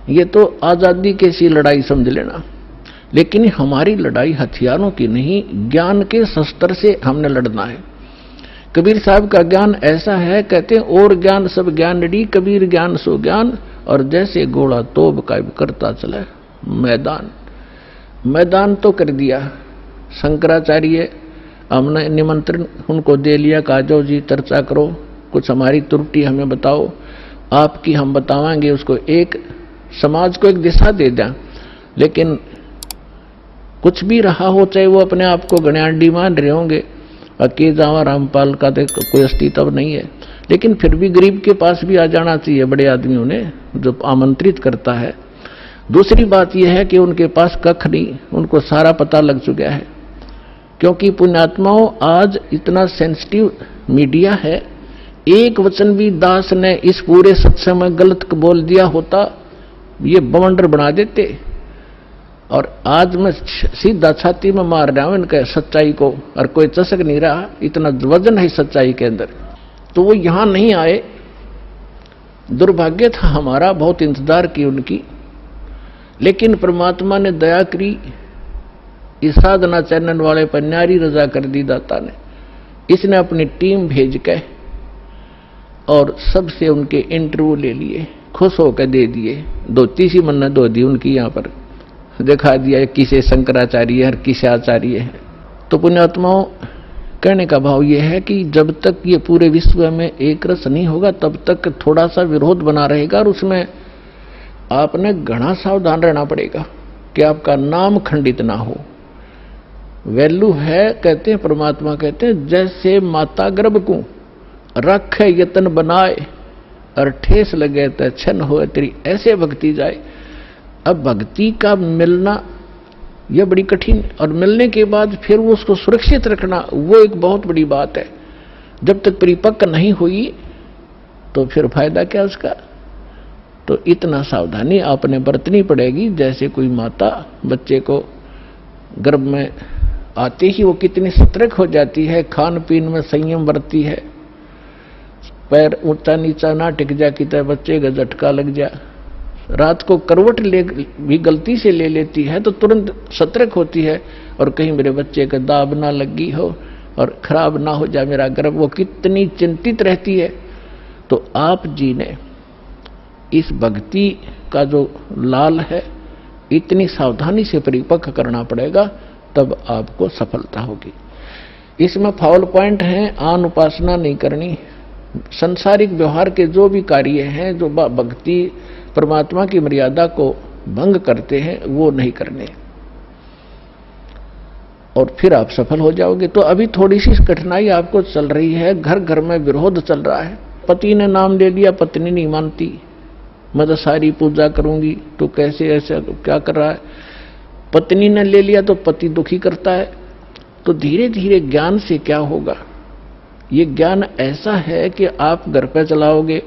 ये तो आजादी की सी लड़ाई समझ लेना। लेकिन हमारी लड़ाई हथियारों की नहीं, ज्ञान के शस्त्र से हमने लड़ना है। कबीर साहब का ज्ञान ऐसा है, कहते हैं और ज्ञान सब ज्ञानड़ी, कबीर ज्ञान सो ज्ञान, और जैसे घोड़ा तोब का करता चला मैदान तो कर दिया। शंकराचार्य हमने निमंत्रण उनको दे लिया, कहा जाओ जी चर्चा करो, कुछ हमारी त्रुटि हमें बताओ, आपकी हम बतावांगे, उसको एक समाज को एक दिशा दे दें। लेकिन कुछ भी रहा हो, चाहे वो अपने आप को गण्याडी मान रहे होंगे, अकेले जावा रामपाल का तो कोई अस्तित्व नहीं है, लेकिन फिर भी गरीब के पास भी आ जाना चाहिए बड़े आदमियों ने, जो आमंत्रित करता है। दूसरी बात यह है कि उनके पास कख नहीं, उनको सारा पता लग चुका है। क्योंकि पुण्यात्माओं, आज इतना सेंसिटिव मीडिया है, एक वचन भी दास ने इस पूरे सत्संग में गलत बोल दिया होता, ये बवंडर बना देते। और आज मैं सीधा छाती में मार रहा हूं इनके सच्चाई को, और कोई चसक नहीं रहा, इतना वजन है सच्चाई के अंदर। तो वो यहां नहीं आए, दुर्भाग्य था हमारा, बहुत इंतजार की उनकी। लेकिन परमात्मा ने दया करी, इस साधना चैनल वाले पर न्यारी रजा कर दी दाता ने। इसने अपनी टीम भेज के और सबसे उनके इंटरव्यू ले लिए, खुश होकर दे दिए। धोती सी मन्नत धो दी उनकी, यहां पर दिखा दिया किसे शंकराचार्य है और किसे आचार्य है। तो पुण्यात्माओं, कहने का भाव यह है कि जब तक ये पूरे विश्व में एक रस नहीं होगा, तब तक थोड़ा सा विरोध बना रहेगा, और उसमें आपने घना सावधान रहना पड़ेगा कि आपका नाम खंडित ना हो। वैल्यू है, कहते हैं परमात्मा, कहते हैं जैसे माता गर्भ को रखे यतन बनाए, और ठेस लगे तो छन हो तेरी, ऐसे भक्ति जाए। अब भक्ति का मिलना यह बड़ी कठिन, और मिलने के बाद फिर वो उसको सुरक्षित रखना, वो एक बहुत बड़ी बात है। जब तक परिपक्व नहीं हुई तो फिर फायदा क्या उसका। तो इतना सावधानी आपने बरतनी पड़ेगी। जैसे कोई माता बच्चे को गर्भ में आते ही वो कितनी सतर्क हो जाती है, खान पीन में संयम बरतती है, पैर ऊंचा नीचा ना टिक जा कि बच्चे का झटका लग जा, रात को करवट ले भी गलती से ले लेती है तो तुरंत सतर्क होती है, और कहीं मेरे बच्चे का दाब ना लगी हो और खराब ना हो जाए मेरा गर्भ, वो कितनी चिंतित रहती है। तो आप जी ने इस भक्ति का जो लाल है, इतनी सावधानी से परिपक्व करना पड़ेगा, तब आपको सफलता होगी। इसमें फाउल पॉइंट है, आन उपासना नहीं करनी, संसारिक व्यवहार के जो भी कार्य हैं, जो भक्ति परमात्मा की मर्यादा को भंग करते हैं, वो नहीं करने, और फिर आप सफल हो जाओगे। तो अभी थोड़ी सी कठिनाई आपको चल रही है, घर घर में विरोध चल रहा है। पति ने नाम ले लिया, पत्नी नहीं मानती, मैं तो सारी पूजा करूंगी, तो कैसे ऐसा क्या कर रहा है। पत्नी ने ले लिया तो पति दुखी करता है। तो धीरे धीरे ज्ञान से क्या होगा, ये ज्ञान ऐसा है कि आप घर पे चलाओगे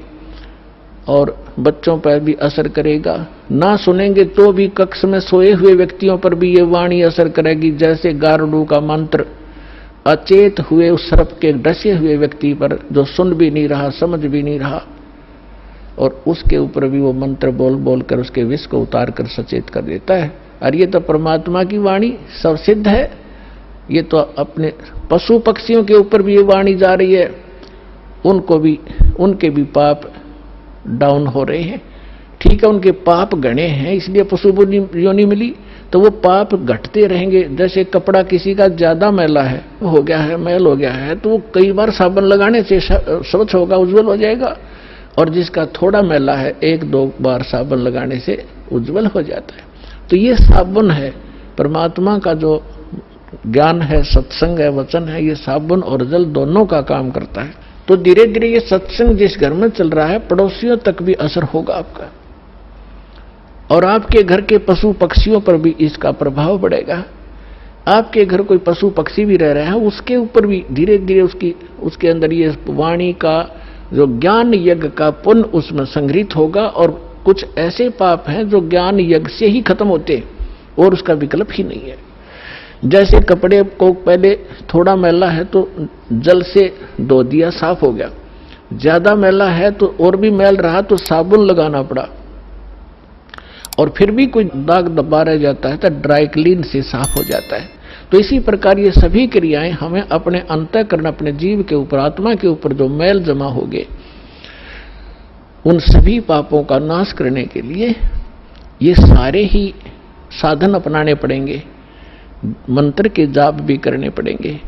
और बच्चों पर भी असर करेगा। ना सुनेंगे तो भी कक्ष में सोए हुए व्यक्तियों पर भी ये वाणी असर करेगी, जैसे गारुड़ का मंत्र अचेत हुए उस सर्प के डसे हुए व्यक्ति पर, जो सुन भी नहीं रहा, समझ भी नहीं रहा, और उसके ऊपर भी वो मंत्र बोल बोल कर उसके विष को उतार कर सचेत कर देता है। और ये तो परमात्मा की वाणी सब सिद्ध है। ये तो अपने पशु पक्षियों के ऊपर भी ये वाणी जा रही है, उनको भी, उनके भी पाप डाउन हो रहे हैं। ठीक है, उनके पाप गणे हैं, इसलिए पशु योनि मिली, तो वो पाप घटते रहेंगे। जैसे कपड़ा किसी का ज्यादा मैला है, हो गया है, मैल हो गया है, तो वो कई बार साबुन लगाने से स्वच्छ होगा, उज्जवल हो जाएगा। और जिसका थोड़ा मैला है, एक दो बार साबुन लगाने से उज्जवल हो जाता है। तो ये साबुन है, परमात्मा का जो ज्ञान है, सत्संग है, वचन है, ये साबुन और जल दोनों का काम करता है। तो धीरे धीरे ये सत्संग जिस घर में चल रहा है, पड़ोसियों तक भी असर होगा आपका, और आपके घर के पशु पक्षियों पर भी इसका प्रभाव पड़ेगा। आपके घर कोई पशु पक्षी भी रह रहा है, उसके ऊपर भी धीरे धीरे उसके अंदर ये वाणी का जो ज्ञान यज्ञ का पुण्य उसमें संग्रहित होगा। और कुछ ऐसे पाप हैं जो ज्ञान यज्ञ से ही खत्म होते, और उसका विकल्प ही नहीं है। जैसे कपड़े को पहले थोड़ा मैला है तो जल से धो दिया, साफ हो गया, ज्यादा मैला है तो और भी मैल रहा तो साबुन लगाना पड़ा। और फिर भी कोई दाग दबा रह जाता है तो ड्राई क्लीन से साफ हो जाता है। तो इसी प्रकार ये सभी क्रियाएं हमें अपने अंतःकरण, अपने जीव के ऊपर, आत्मा के ऊपर जो मैल जमा हो गए, उन सभी पापों का नाश करने के लिए ये सारे ही साधन अपनाने पड़ेंगे। मंत्र के जाप भी करने पड़ेंगे,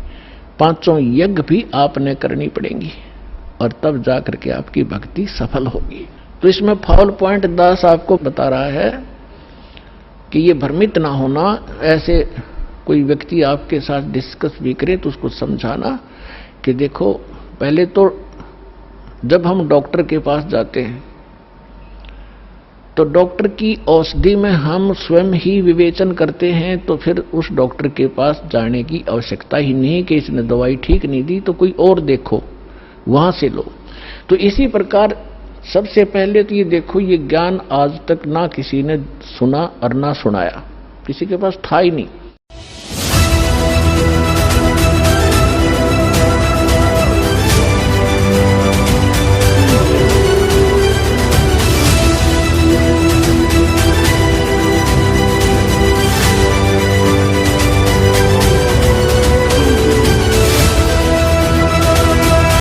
5 यज्ञ भी आपने करनी पड़ेंगी, और तब जाकर के आपकी भक्ति सफल होगी। तो इसमें फाउल पॉइंट दास आपको बता रहा है कि ये भ्रमित ना होना। ऐसे कोई व्यक्ति आपके साथ डिस्कस भी करे तो उसको समझाना कि देखो, पहले तो जब हम डॉक्टर के पास जाते हैं तो डॉक्टर की औषधि में हम स्वयं ही विवेचन करते हैं, तो फिर उस डॉक्टर के पास जाने की आवश्यकता ही नहीं कि इसने दवाई ठीक नहीं दी तो कोई और देखो, वहां से लो। तो इसी प्रकार सबसे पहले तो ये देखो, ये ज्ञान आज तक ना किसी ने सुना और ना सुनाया, किसी के पास था ही नहीं।